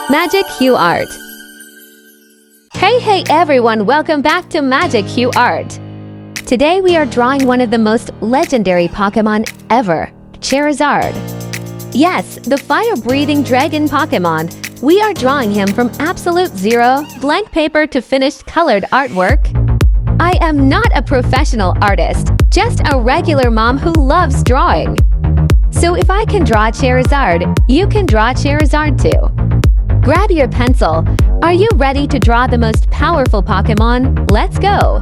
Magic Hue Art. Hey everyone, welcome back to Magic Hue Art. Today we are drawing one of the most legendary Pokemon ever, Charizard. Yes, the fire-breathing dragon Pokemon. We are drawing him from absolute zero, blank paper to finished colored artwork. I am not a professional artist, just a regular mom who loves drawing. So if I can draw Charizard, you can draw Charizard too. Grab your pencil. Are you ready to draw the most powerful Pokemon? Let's go!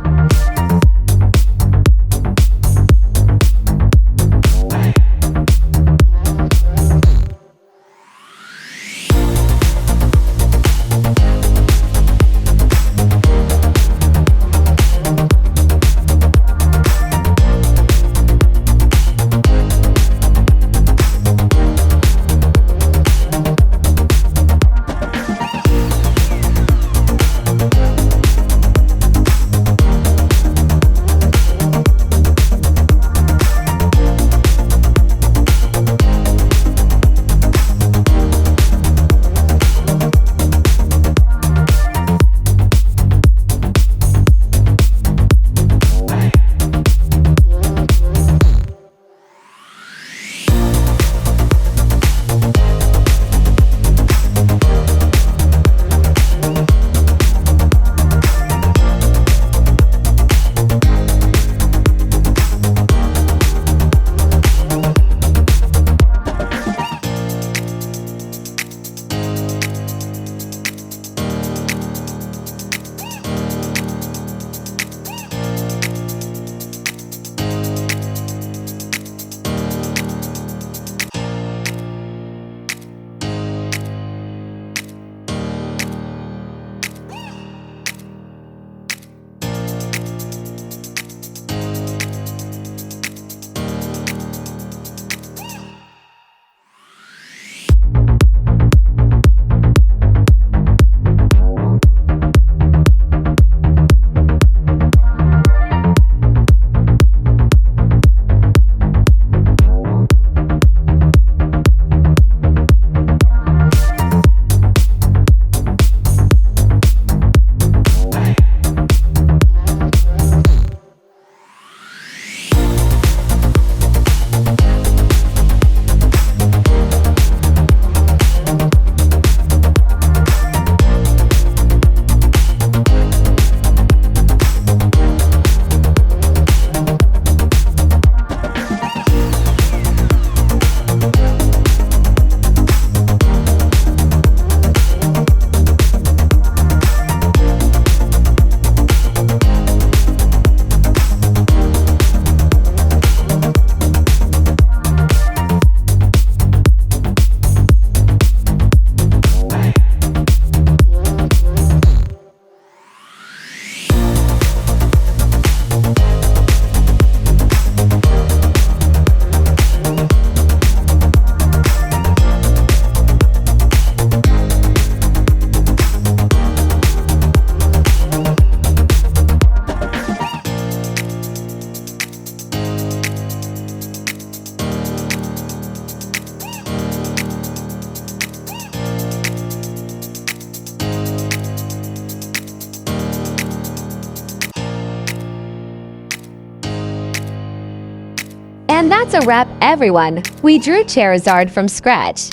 And that's a wrap, everyone. We drew Charizard from scratch.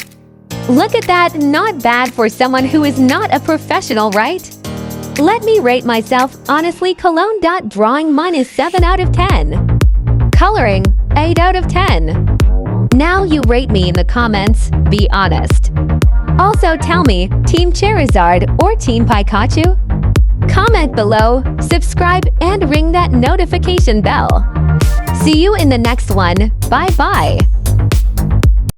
Look at that, not bad for someone who is not a professional, right? Let me rate myself. Honestly, Cologne drawing mine is 7 out of 10. Coloring, 8 out of 10. Now you rate me in the comments, be honest. Also tell me, Team Charizard or Team Pikachu? Comment below, subscribe, and ring that notification bell. See you in the next one. Bye-bye.